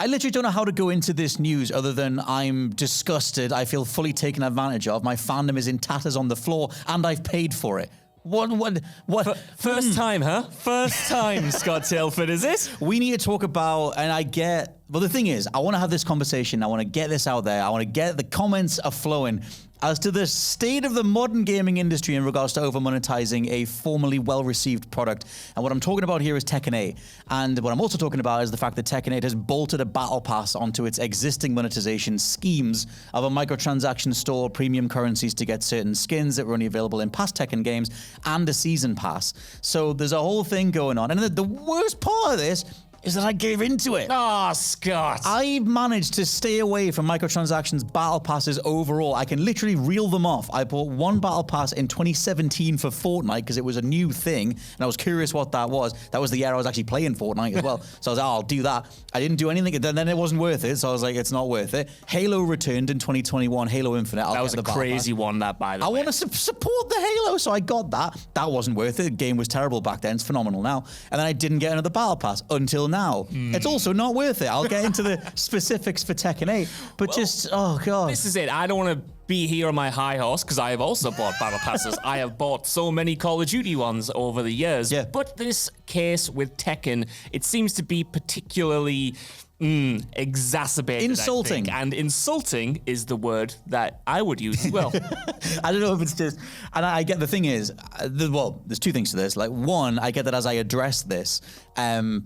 I literally don't know how to go into this news other than I'm disgusted. I feel fully taken advantage of. My fandom is in tatters on the floor, and I've paid for it. What? First time, huh? First time, Scott Tilford, is it? We need to talk about, and I get, well, the thing is, I want to have this conversation. I want to get this out there. I want to get the comments are flowing as to the state of the modern gaming industry in regards to over-monetizing a formerly well-received product. And what I'm talking about here is Tekken 8. And what I'm also talking about is the fact that Tekken 8 has bolted a battle pass onto its existing monetization schemes of a microtransaction store, premium currencies to get certain skins that were only available in past Tekken games, and a season pass. So there's a whole thing going on. And the worst part of this is that I gave into it. Oh, Scott. I managed to stay away from microtransactions battle passes overall. I can literally reel them off. I bought one battle pass in 2017 for Fortnite because it was a new thing, and I was curious what that was. That was the year I was actually playing Fortnite as well. So I was like, oh, I'll do that. I didn't do anything. Then it wasn't worth it, so I was like, it's not worth it. Halo returned in 2021, Halo Infinite. That was a crazy one, that, by the way. I want to support the Halo, so I got that. That wasn't worth it. The game was terrible back then. It's phenomenal now. And then I didn't get another battle pass until now. It's also not worth it. I'll get into the specifics for Tekken 8, but oh God. This is it. I don't want to be here on my high horse because I have also bought battle passes. I have bought so many Call of Duty ones over the years. Yeah. But this case with Tekken, it seems to be particularly exacerbated. Insulting. And insulting is the word that I would use as well. I don't know if it's just, and I get the thing is, there's two things to this. Like, one, I get that as I address this,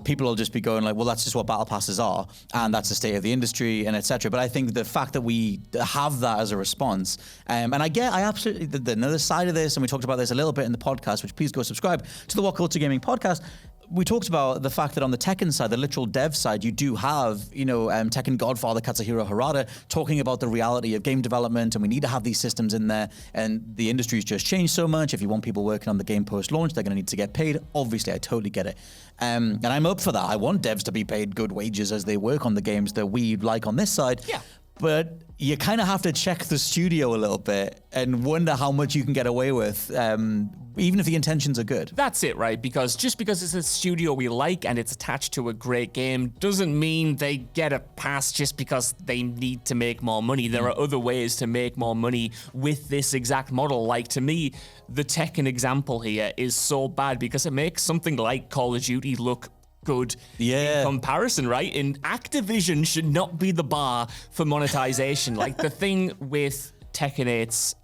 people will just be going like, well, that's just what battle passes are, and that's the state of the industry, and etc. But I think the fact that we have that as a response, and I absolutely, another side of this, and we talked about this a little bit in the podcast, which please go subscribe to the What Culture Gaming podcast. We talked about the fact that on the Tekken side, the literal dev side, you do have, Tekken Godfather Katsuhiro Harada talking about the reality of game development, and we need to have these systems in there, and the industry's just changed so much. If you want people working on the game post-launch, they're going to need to get paid. Obviously, I totally get it. And I'm up for that. I want devs to be paid good wages as they work on the games that we like on this side. Yeah. But you kind of have to check the studio a little bit and wonder how much you can get away with, even if the intentions are good. That's it, right? Because just because it's a studio we like and it's attached to a great game doesn't mean they get a pass just because they need to make more money. There are other ways to make more money with this exact model. Like, to me, the Tekken example here is so bad because it makes something like Call of Duty look good in comparison, right? And Activision should not be the bar for monetization. Like, the thing with Tekken 8's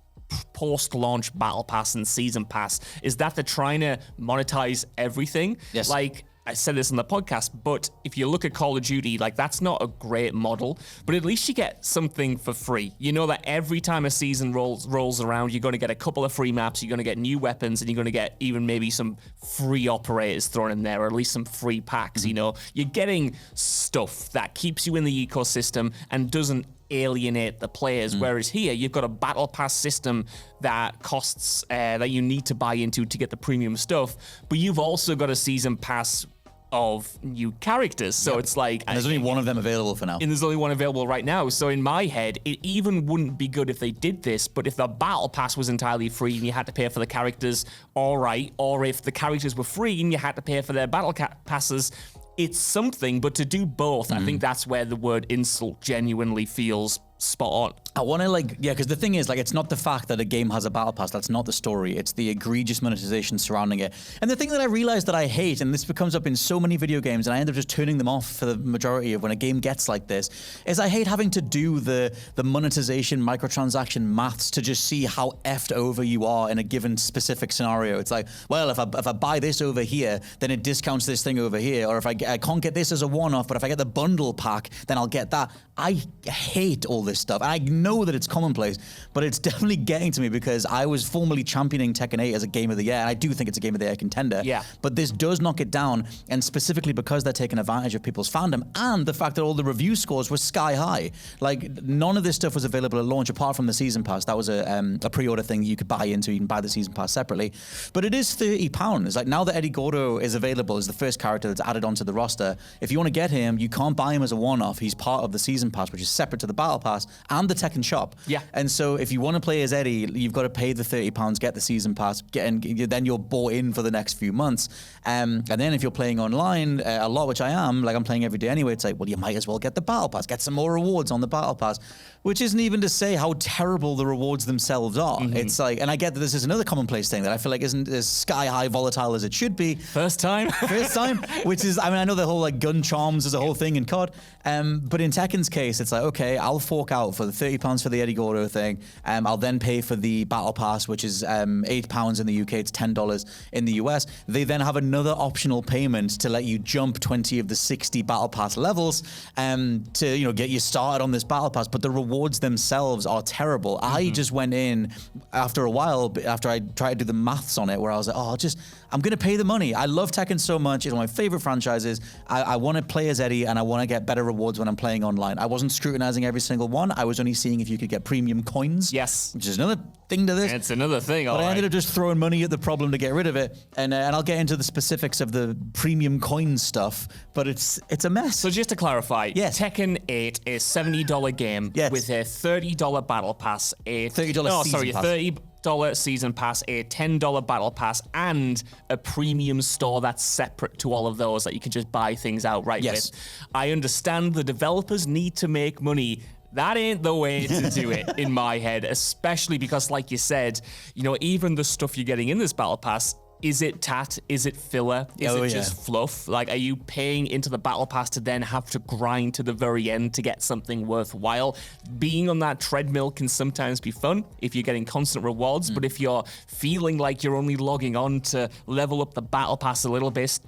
post-launch battle pass and season pass is that they're trying to monetize everything. Yes. Like, I said this on the podcast, but if you look at Call of Duty, like, that's not a great model, but at least you get something for free. You know that every time a season rolls around, you're going to get a couple of free maps, you're going to get new weapons, and you're going to get even maybe some free operators thrown in there, or at least some free packs, you know? You're getting stuff that keeps you in the ecosystem and doesn't alienate the players, whereas here you've got a battle pass system that costs that you need to buy into to get the premium stuff, but you've also got a season pass of new characters, so it's like, and there's only one of them available for now, and there's only one available right now. So in my head, it even wouldn't be good if they did this, but if the battle pass was entirely free and you had to pay for the characters, all right, or if the characters were free and you had to pay for their battle passes, it's something. But to do both, I think that's where the word insult genuinely feels spot on. I want to because the thing is, it's not the fact that a game has a battle pass, that's not the story. It's the egregious monetization surrounding it. And the thing that I realized that I hate, and this comes up in so many video games, and I end up just turning them off for the majority of when a game gets like this, is I hate having to do the monetization, microtransaction maths to just see how effed over you are in a given specific scenario. It's like, well, if I buy this over here, then it discounts this thing over here, or if I can't get this as a one-off, but if I get the bundle pack, then I'll get that. I hate all this stuff. I know that it's commonplace, but it's definitely getting to me because I was formerly championing Tekken 8 as a Game of the Year, and I do think it's a Game of the Year contender. Yeah. But this does knock it down, and specifically because they're taking advantage of people's fandom and the fact that all the review scores were sky high. Like, none of this stuff was available at launch apart from the season pass. That was a pre-order thing you could buy into. You can buy the season pass separately. But it is £30. Like, now that Eddie Gordo is available as the first character that's added onto the roster, if you want to get him, you can't buy him as a one-off. He's part of the season pass, which is separate to the battle pass and the Tekken Tekken shop. Yeah. And so if you want to play as Eddie, you've got to pay the £30, get the season pass, then you're bought in for the next few months. And then if you're playing online a lot, which I am, like I'm playing every day anyway, it's like, well, you might as well get the battle pass, get some more rewards on the battle pass, which isn't even to say how terrible the rewards themselves are. It's like, and I get that this is another commonplace thing that I feel like isn't as sky high volatile as it should be. First time, which is, I mean, I know the whole like gun charms is a whole thing in COD, but in Tekken's case, it's like, okay, I'll fork out for the £30 for the Eddie Gordo thing. I'll then pay for the battle pass, which is £8 in the UK, it's $10 in the US. They then have another optional payment to let you jump 20 of the 60 battle pass levels to get you started on this battle pass. But the rewards themselves are terrible. I just went in after a while, after I tried to do the maths on it, where I was like, oh, I'm going to pay the money. I love Tekken so much. It's one of my favorite franchises. I want to play as Eddie, and I want to get better rewards when I'm playing online. I wasn't scrutinizing every single one. I was only seeing if you could get premium coins. Yes. Which is another thing to this. It's another thing, But I ended up just throwing money at the problem to get rid of it. And I'll get into the specifics of the premium coin stuff, but it's a mess. So just to clarify, yes. Tekken 8 is a $70 game with a $30 battle pass, a $30 season pass. $30 season pass, a $10 battle pass, and a premium store that's separate to all of those that you can just buy things outright with. I understand the developers need to make money. That ain't the way to do it in my head, especially because, like you said, even the stuff you're getting in this battle pass, is it tat? Is it filler? Is it just fluff? Like, are you paying into the battle pass to then have to grind to the very end to get something worthwhile? Being on that treadmill can sometimes be fun if you're getting constant rewards, but if you're feeling like you're only logging on to level up the battle pass a little bit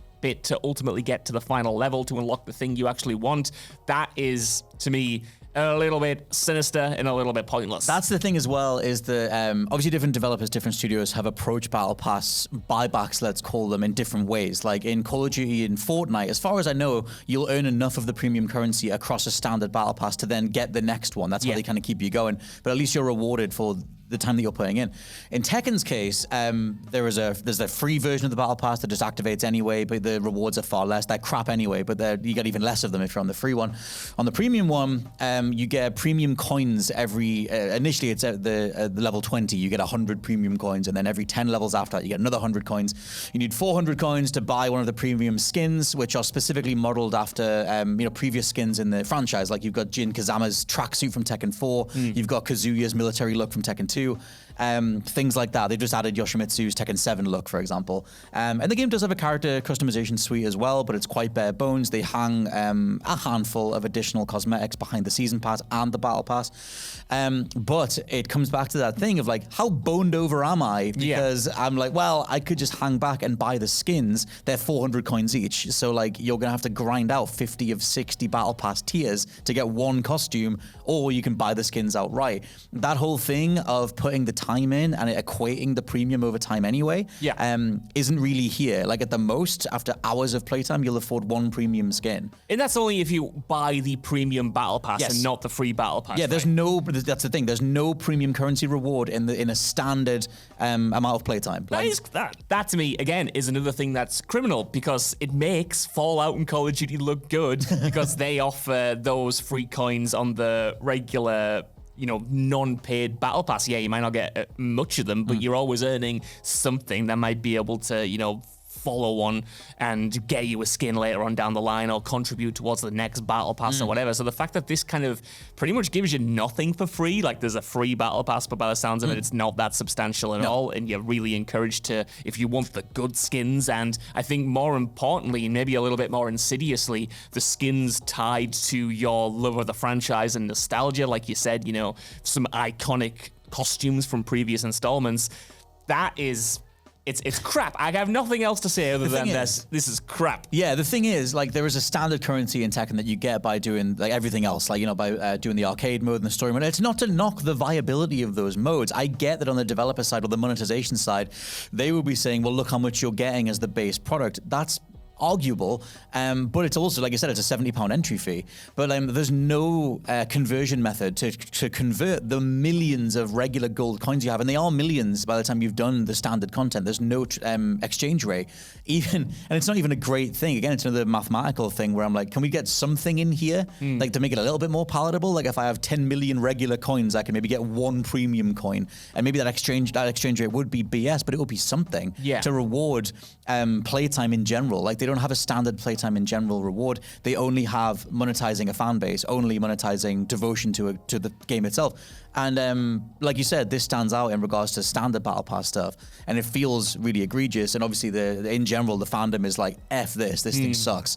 to ultimately get to the final level to unlock the thing you actually want, that is, to me, a little bit sinister and a little bit pointless. That's the thing as well, is that obviously different developers, different studios have approached Battle Pass buybacks, let's call them, in different ways. Like in Call of Duty and Fortnite, as far as I know, you'll earn enough of the premium currency across a standard Battle Pass to then get the next one. That's how they kind of keep you going. But at least you're rewarded for the time that you're putting in. In Tekken's case, there's a free version of the Battle Pass that just activates anyway, but the rewards are far less. They're crap anyway, but you get even less of them if you're on the free one. On the premium one, you get premium coins every, initially it's at the level 20, you get 100 premium coins, and then every 10 levels after that, you get another 100 coins. You need 400 coins to buy one of the premium skins, which are specifically modeled after previous skins in the franchise. Like you've got Jin Kazama's tracksuit from Tekken 4, you've got Kazuya's military look from Tekken 2, things like that. They've just added Yoshimitsu's Tekken 7 look, for example. And the game does have a character customization suite as well, but it's quite bare bones. They hang a handful of additional cosmetics behind the season pass and the battle pass. But it comes back to that thing of like, how boned over am I? Because I'm like, well, I could just hang back and buy the skins. They're 400 coins each. So like, you're going to have to grind out 50 of 60 battle pass tiers to get one costume, or you can buy the skins outright. That whole thing of putting the time in and it equating the premium over time anyway, isn't really here. Like at the most, after hours of playtime, you'll afford one premium skin. And that's only if you buy the premium battle pass and not the free battle pass. Yeah, that's the thing. There's no premium currency reward in a standard amount of playtime. That to me, again, is another thing that's criminal, because it makes Fallout and Call of Duty look good because they offer those free coins on the regular non-paid battle pass. Yeah, you might not get much of them, but you're always earning something that might be able to, follow on and get you a skin later on down the line or contribute towards the next battle pass or whatever. So the fact that this kind of pretty much gives you nothing for free, like there's a free battle pass, but by the sounds of it, it's not that substantial at all. And you're really encouraged to, if you want the good skins, and I think more importantly, maybe a little bit more insidiously, the skins tied to your love of the franchise and nostalgia, like you said, some iconic costumes from previous installments. That is... It's crap. I have nothing else to say other than this is crap. Yeah, the thing is, like, there is a standard currency in Tekken that you get by doing like everything else, like by doing the arcade mode and the story mode. It's not to knock the viability of those modes. I get that on the developer side or the monetization side, they will be saying, well, look how much you're getting as the base product. That's arguable. But it's also, like I said, it's a £70 entry fee. But there's no conversion method to convert the millions of regular gold coins you have, and they are millions by the time you've done the standard content. There's no exchange rate, and it's not even a great thing. Again, it's another mathematical thing where I'm like, can we get something in here, like to make it a little bit more palatable? Like if I have 10 million regular coins, I can maybe get one premium coin, and maybe that exchange rate would be BS, but it would be something to reward playtime in general. Like they don't have a standard playtime in general reward. They only have monetizing a fan base, only monetizing devotion to the game itself. And like you said, this stands out in regards to standard Battle Pass stuff, and it feels really egregious. And obviously, in general, the fandom is like, F this thing sucks,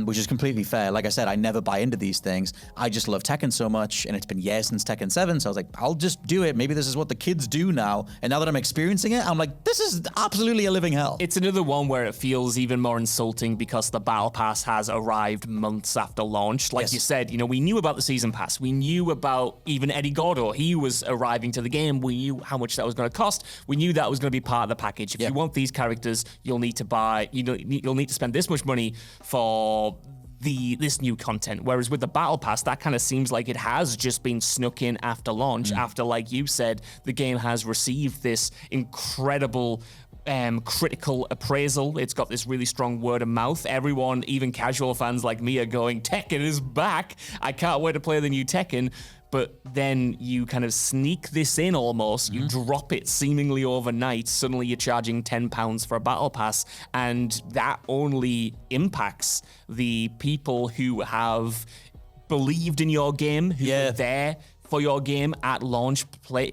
which is completely fair. Like I said, I never buy into these things. I just love Tekken so much, and it's been years since Tekken 7, so I was like, I'll just do it. Maybe this is what the kids do now. And now that I'm experiencing it, I'm like, this is absolutely a living hell. It's another one where it feels even more insulting because the Battle Pass has arrived months after launch. Like you said, we knew about the Season Pass. We knew about even Eddie Gordo. He was arriving to the game. We knew how much that was going to cost. We knew that was going to be part of the package. If you want these characters, you'll need to spend this much money for this new content. Whereas with the Battle Pass, that kind of seems like it has just been snuck in after launch, after, like you said, the game has received this incredible critical appraisal. It's got this really strong word of mouth. Everyone, even casual fans like me, are going, Tekken is back. I can't wait to play the new Tekken. But then you kind of sneak this in almost, you drop it seemingly overnight, suddenly you're charging £10 for a Battle Pass, and that only impacts the people who have believed in your game, who are there for your game at launch,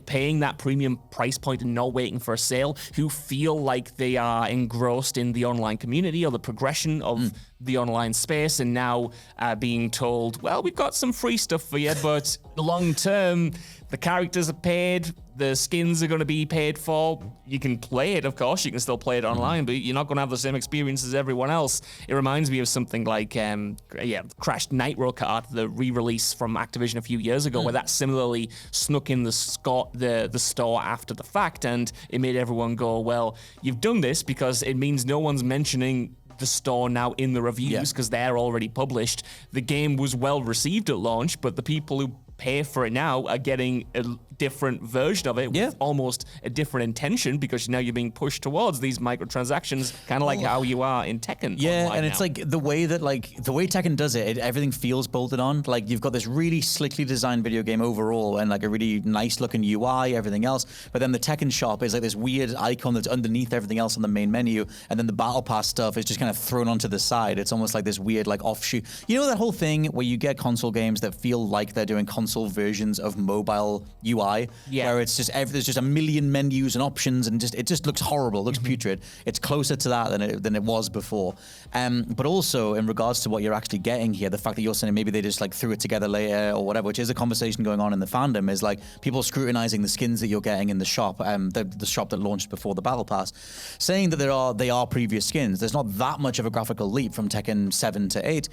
paying that premium price point and not waiting for a sale, who feel like they are engrossed in the online community or the progression of the online space, and now being told, well, we've got some free stuff for you, but long term, the characters are paid, the skins are going to be paid for. You can play it, of course, you can still play it online, but you're not going to have the same experience as everyone else. It reminds me of something like, Crashed Nitro Kart, the re-release from Activision a few years ago, where that similarly snuck in the store after the fact, and it made everyone go, well, you've done this because it means no one's mentioning the store now in the reviews because they're already published. The game was well received at launch, but the people who pay for it now are getting a different version of it with almost a different intention, because now you're being pushed towards these microtransactions, kind of like how you are in Tekken. Yeah, and it's like the way Tekken does it, everything feels bolted on. Like you've got this really slickly designed video game overall, and like a really nice looking UI, everything else. But then the Tekken shop is like this weird icon that's underneath everything else on the main menu, and then the Battle Pass stuff is just kind of thrown onto the side. It's almost like this weird like offshoot. You know that whole thing where you get console games that feel like they're doing console versions of mobile UI, where it's just there's just a million menus and options, and it just looks horrible, it looks putrid. It's closer to that than it was before. But also in regards to what you're actually getting here, the fact that you're saying maybe they just like threw it together later or whatever, which is a conversation going on in the fandom, is like people scrutinizing the skins that you're getting in the shop, the shop that launched before the Battle Pass, saying that they are previous skins. There's not that much of a graphical leap from Tekken 7 to 8,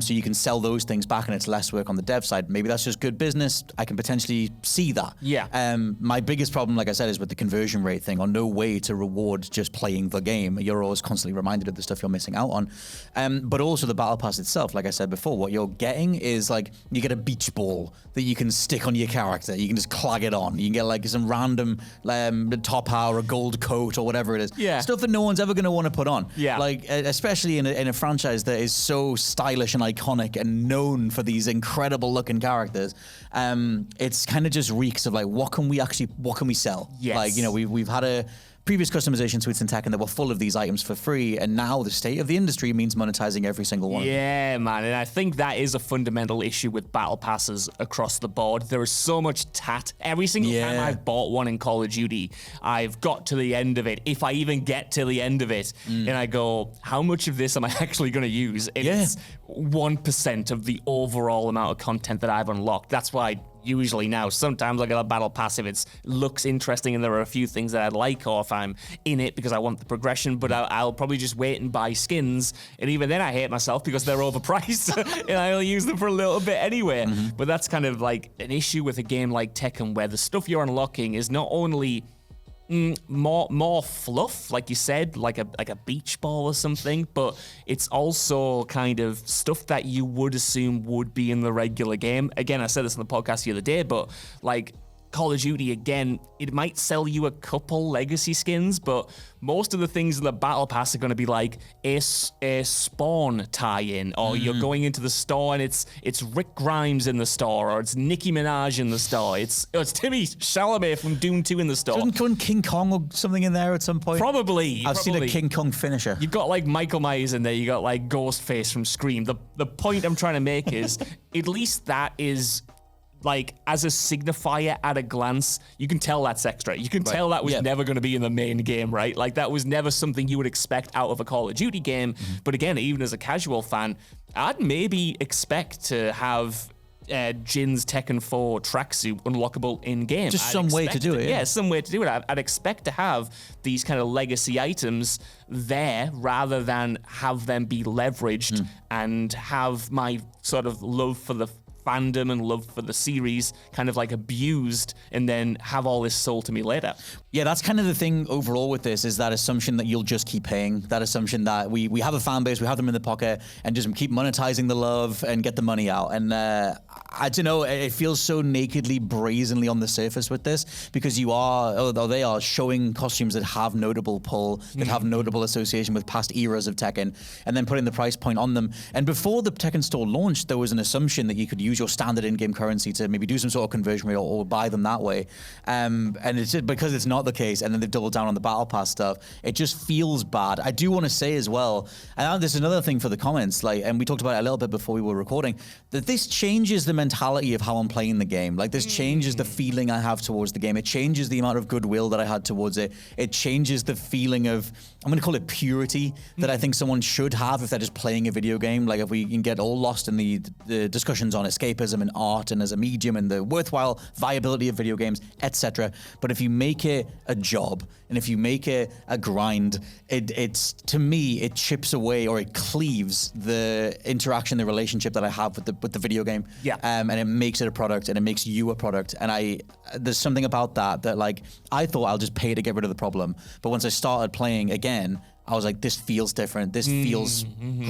so you can sell those things back and it's less work on the dev side. Maybe that's just good business. I can potentially see that. My biggest problem, like I said, is with the conversion rate thing, or no way to reward just playing the game. You're always constantly reminded of the stuff you're missing out on. But also the Battle Pass itself, like I said before, what you're getting is like, you get a beach ball that you can stick on your character. You can just clag it on. You can get like some random top hat or a gold coat or whatever it is. Stuff that no one's ever going to want to put on. Like, especially in a franchise that is so stylish and iconic and known for these incredible looking characters. It's kind of just reeks of like, what can we sell? Like, we've had a previous customization suites in Tekken that were full of these items for free, and now the state of the industry means monetizing every single one. Yeah, man, and I think that is a fundamental issue with battle passes across the board. There is so much tat. Every single time I've bought one in Call of Duty, I've got to the end of it, if I even get to the end of it, and I go, how much of this am I actually going to use? It's 1% of the overall amount of content that I've unlocked. That's why usually now, sometimes I get a battle pass if it looks interesting and there are a few things that I like, or if I'm in it because I want the progression, but I'll probably just wait and buy skins, and even then I hate myself because they're overpriced and I only use them for a little bit anyway. But that's kind of like an issue with a game like Tekken, where the stuff you're unlocking is not only more fluff, like you said, like a beach ball or something, but it's also kind of stuff that you would assume would be in the regular game. Again, I said this on the podcast the other day, but like Call of Duty, again, it might sell you a couple legacy skins, but most of the things in the Battle Pass are going to be like a Spawn tie-in, or you're going into the store and it's Rick Grimes in the store, or it's Nicki Minaj in the store, it's Timmy Chalamet from Doom 2 in the store. Couldn't King Kong or something in there at some point? Probably. I've seen a King Kong finisher. You've got like Michael Myers in there, you got like Ghostface from Scream. The point I'm trying to make is at least that is like, as a signifier at a glance, you can tell that's extra. You can tell that was never going to be in the main game, right? Like, that was never something you would expect out of a Call of Duty game. But again, even as a casual fan, I'd maybe expect to have Jin's Tekken 4 tracksuit unlockable in-game. Just some way to do it. Yeah, some way to do it. I'd expect to have these kind of legacy items there rather than have them be leveraged and have my sort of love for the fandom and love for the series kind of like abused and then have all this sold to me later. Yeah, that's kind of the thing overall with this, is that assumption that you'll just keep paying, that assumption that we have a fan base, we have them in the pocket, and just keep monetizing the love and get the money out. And I don't know, it feels so nakedly, brazenly on the surface with this, because they are showing costumes that have notable pull, that have notable association with past eras of Tekken, and then putting the price point on them. And before the Tekken store launched, there was an assumption that you could use your standard in-game currency to maybe do some sort of conversion rate or buy them that way. And it's just because it's not the case, and then they've doubled down on the Battle Pass stuff, it just feels bad. I do want to say as well, and there's another thing for the comments, like, and we talked about it a little bit before we were recording, that this changes the mentality of how I'm playing the game. Like, this changes the feeling I have towards the game. It changes the amount of goodwill that I had towards it. It changes the feeling of, I'm going to call it purity, that I think someone should have if they're just playing a video game. Like, if we can get all lost in the discussions on escapism and art and as a medium and the worthwhile viability of video games, etc. But if you make it a job and if you make it a grind, it's to me, it chips away or it cleaves the interaction, the relationship that I have with the video game. Yeah. And it makes it a product, and it makes you a product. And there's something about that like, I thought I'll just pay to get rid of the problem. But once I started playing again, I was like, this feels different. This feels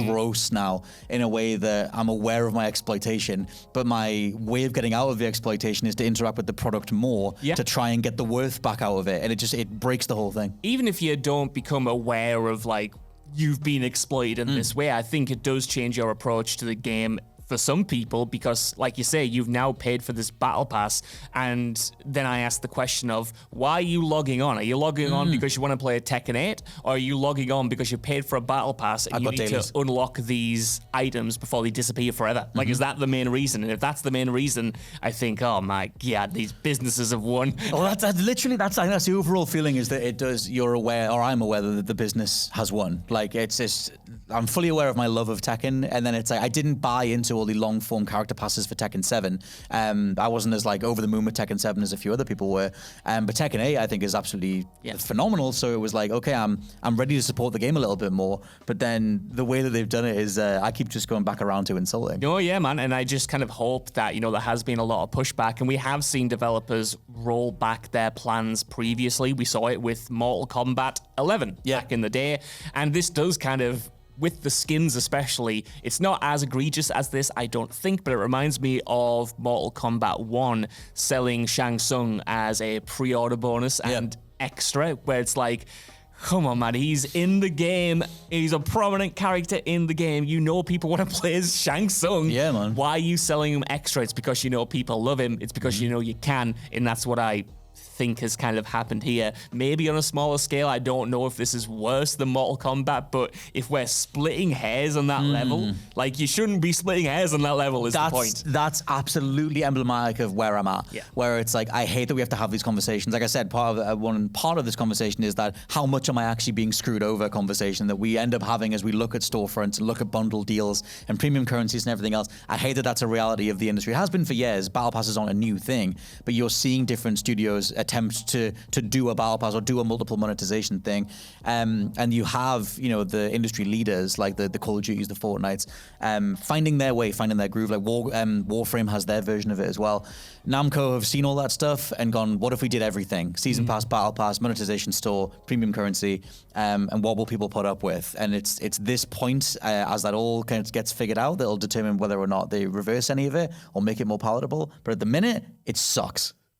gross now in a way that I'm aware of my exploitation. But my way of getting out of the exploitation is to interact with the product more to try and get the worth back out of it. And it breaks the whole thing. Even if you don't become aware of like, you've been exploited in this way, I think it does change your approach to the game for some people, because like you say, you've now paid for this battle pass. And then I asked the question of, why are you logging on? Are you logging on because you want to play a Tekken 8? Or are you logging on because you paid for a battle pass and you need to unlock these items before they disappear forever? Like, is that the main reason? And if that's the main reason, I think, oh my God, these businesses have won. Well, that's the overall feeling, is that you're aware, or I'm aware that the business has won. Like, I'm fully aware of my love of Tekken, and then it's like, I didn't buy into all the long form character passes for Tekken 7. I wasn't as like over the moon with Tekken 7 as a few other people were. But Tekken 8 I think is absolutely phenomenal. So it was like, okay, I'm ready to support the game a little bit more. But then the way that they've done it is I keep just going back around to insulting. Oh yeah, man. And I just kind of hope that, there has been a lot of pushback, and we have seen developers roll back their plans previously. We saw it with Mortal Kombat 11 back in the day. And this does kind of, with the skins especially, it's not as egregious as this, I don't think, but it reminds me of Mortal Kombat 1 selling Shang Tsung as a pre-order bonus and extra, where it's like, come on, man, he's in the game. He's a prominent character in the game. People want to play as Shang Tsung. Yeah, man. Why are you selling him extra? It's because people love him. It's because you can, and that's what I think has kind of happened here. Maybe on a smaller scale. I don't know if this is worse than Mortal Kombat, but if we're splitting hairs on that level, like, you shouldn't be splitting hairs on that level is the point. That's absolutely emblematic of where I'm at. Yeah. Where it's like, I hate that we have to have these conversations. Like I said, part of this conversation is that how much am I actually being screwed over conversation that we end up having as we look at storefronts and look at bundle deals and premium currencies and everything else. I hate that that's a reality of the industry. It has been for years. Battle passes aren't a new thing, but you're seeing different studios CS:GO's attempt to do a battle pass or do a multiple monetization thing, and you have the industry leaders like the Call of Duties, the Fortnites, finding their way, finding their groove. Like Warframe has their version of it as well. Namco have seen all that stuff and gone, what if we did everything? Season pass, battle pass, monetization store, premium currency, and what will people put up with? And it's this point as that all kind of gets figured out that'll determine whether or not they reverse any of it or make it more palatable. But at the minute, it sucks.